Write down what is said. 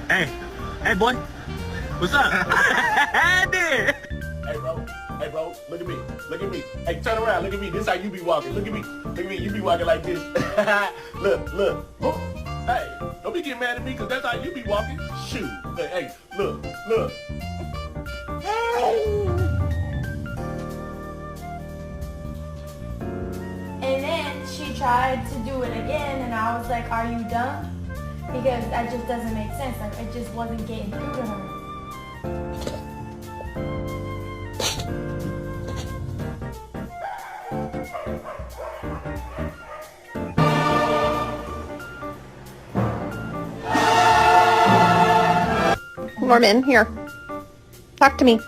Hey, hey boy, what's up? Hey, Hey bro, look at me. Look at me. Hey, turn around, look at me. This how you be walking. Look at me. Look at me. You be walking like this. Look. Oh, hey, don't be getting mad at me because that's how you be walking. Shoot. Hey, look. And then she tried to do it again, and I was like, are you dumb? Because that just doesn't make sense. Like, it just wasn't getting through to her. Norman, here. Talk to me.